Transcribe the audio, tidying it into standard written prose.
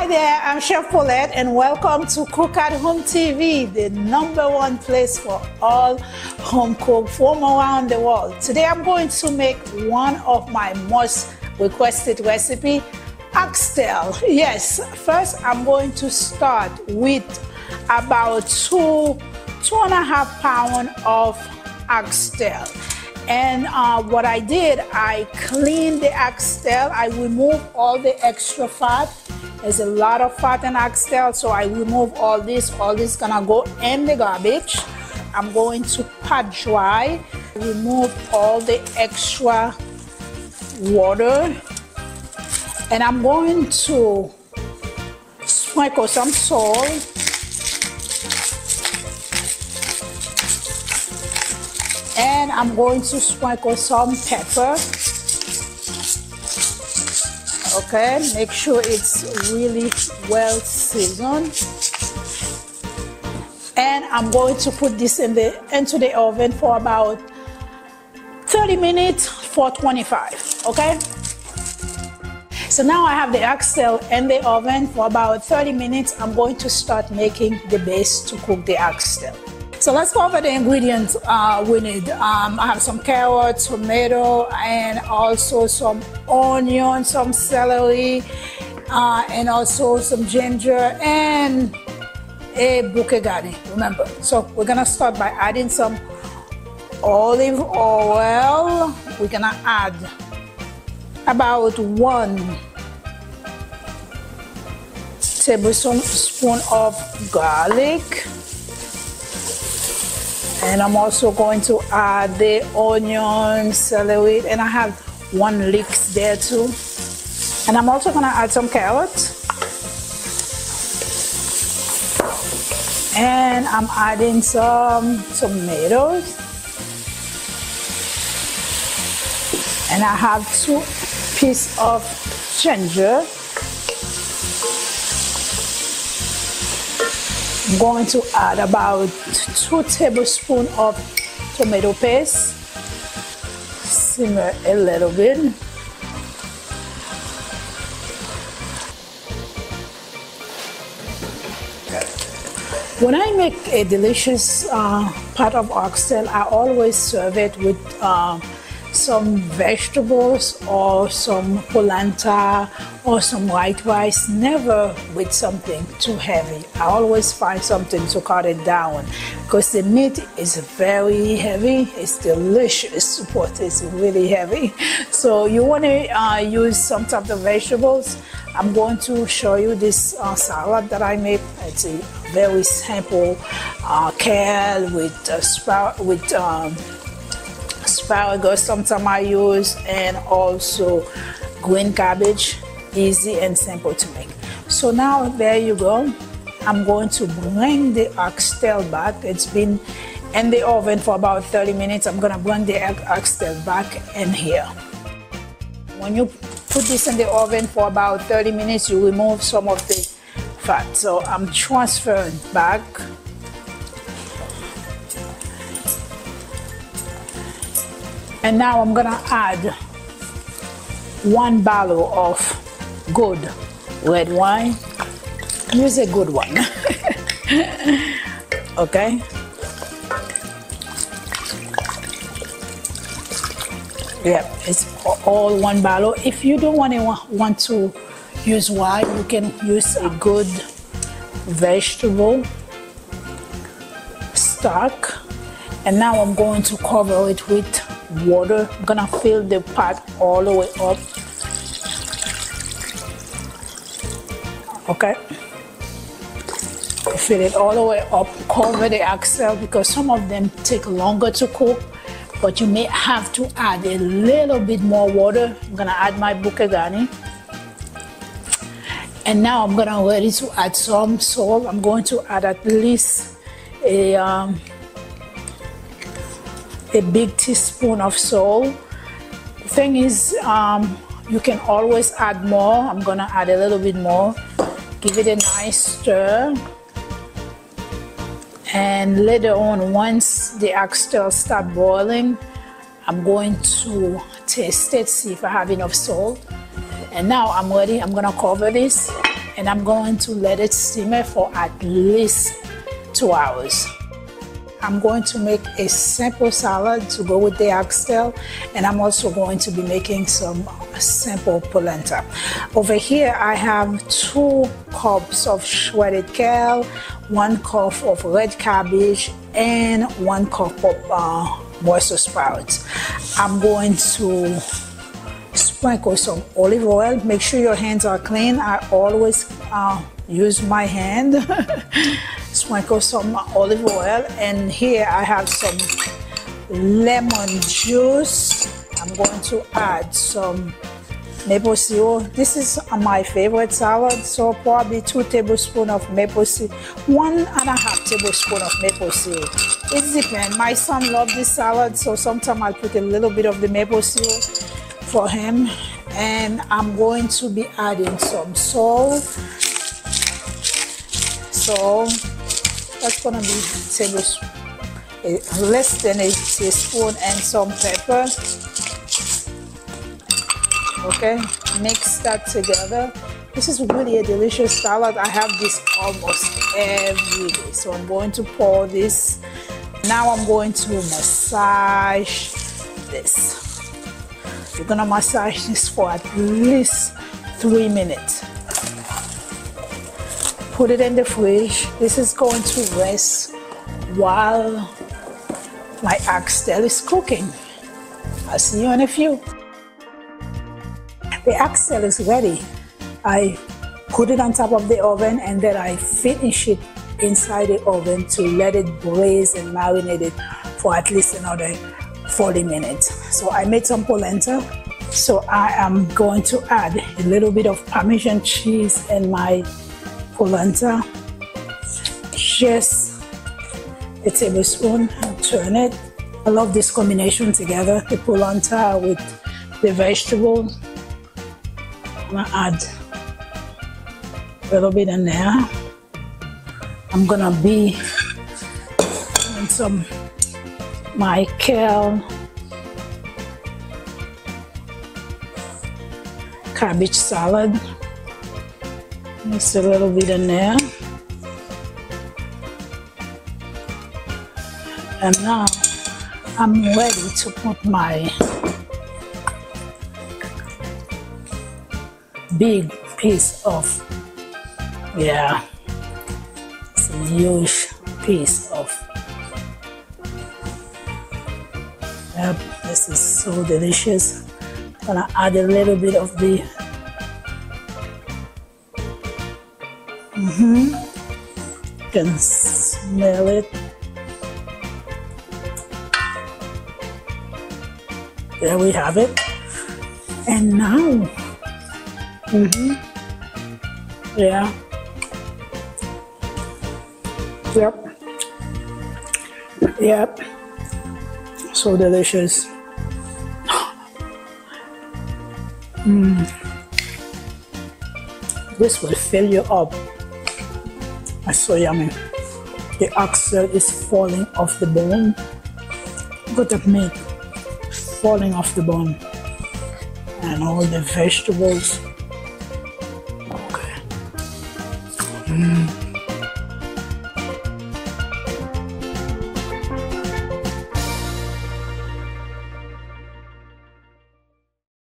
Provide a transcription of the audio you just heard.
Hi there, I'm Chef Paulette and welcome to Cook at Home TV, the #1 place for all home cooked from around the world. Today I'm going to make one of my most requested recipe, oxtail. Yes, first I'm going to start with about 2.5 pounds of oxtail. And what I did, I cleaned the oxtail. I removed all the extra fat. There's a lot of fat in oxtail, so I remove all this. All this gonna go in the garbage. I'm going to pat dry, remove all the extra water, and I'm going to sprinkle some salt, and I'm going to sprinkle some pepper. Okay, make sure it's really well seasoned. And I'm going to put this into the oven for about 30 minutes, 425, okay? So now I have the oxtail in the oven for about 30 minutes. I'm going to start making the base to cook the oxtail. So let's go over the ingredients we need. I have some carrots, tomato, and also some onion, some celery, and also some ginger and a bouquet garni, remember. So we're gonna start by adding some olive oil. We're gonna add about 1 tablespoon of garlic. And I'm also going to add the onion, celery, and I have 1 leek there too. And I'm also gonna add some carrots. And I'm adding some tomatoes. And I have 2 pieces of ginger. I'm going to add about 2 tablespoons of tomato paste. Simmer a little bit. When I make a delicious pot of oxtail, I always serve it with some vegetables or some polenta or some white rice, never with something too heavy. I always find something to cut it down because the meat is very heavy. It's delicious, but it's really heavy. So you want to use some type of vegetables. I'm going to show you this salad that I made. It's a very simple kale with asparagus, sometimes I use, and also green cabbage. Easy and simple to make. So now there you go. I'm going to bring the oxtail back. It's been in the oven for about 30 minutes. I'm gonna bring the oxtail back in here. When you put this in the oven for about 30 minutes, you remove some of the fat. So I'm transferring back. And now I'm gonna add 1 bottle of good red wine. Use a good one. Okay. Yeah, it's all 1 bottle. If you don't want to use wine, you can use a good vegetable stock. And now I'm going to cover it with water. I'm gonna fill the pot all the way up. Okay, fill it all the way up. Cover the oxtail because some of them take longer to cook, but you may have to add a little bit more water. I'm gonna add my bouquet garni, and now I'm gonna ready to add some salt. I'm going to add at least a big teaspoon of salt. The thing is, you can always add more. I'm gonna add a little bit more. Give it a nice stir. And later on, once the oxtail start boiling, I'm going to taste it, see if I have enough salt. And now I'm ready. I'm gonna cover this and I'm going to let it simmer for at least 2 hours. I'm going to make a simple salad to go with the oxtail, and I'm also going to be making some simple polenta. Over here I have 2 cups of shredded kale, 1 cup of red cabbage, and 1 cup of Brussels sprouts. I'm going to sprinkle some olive oil. Make sure your hands are clean. I always use my hand. Sprinkle some olive oil, and here I have some lemon juice. I'm going to add some maple syrup. This is my favorite salad, so probably 2 tablespoons of maple syrup, 1.5 tablespoons of maple syrup. It depends. My son loves this salad, so sometimes I'll put a little bit of the maple syrup for him. And I'm going to be adding some salt. So that's gonna be tablespoon, less than a teaspoon, and some pepper. Okay, mix that together. This is really a delicious salad. I have this almost every day. So I'm going to pour this. Now I'm going to massage this. You're gonna massage this for at least 3 minutes. Put it in the fridge. This is going to rest while my oxtail is cooking. I'll see you in a few. The oxtail is ready. I put it on top of the oven, and then I finish it inside the oven to let it braise and marinate it for at least another 40 minutes. So I made some polenta. So I am going to add a little bit of Parmesan cheese in my polenta. Just a tablespoon, and turn it. I love this combination together, the polenta with the vegetable. I'm gonna add a little bit in there. I'm gonna be doing some my kale, cabbage salad. Mix a little bit in there. And now I'm ready to put my big piece of, it's a huge piece of, this is so delicious. I'm gonna add a little bit of the, you can smell it. There we have it. And now, Yep. So delicious. This will fill you up. It's so yummy. The oxtail is falling off the bone. Look at the meat falling off the bone. And all the vegetables. Okay.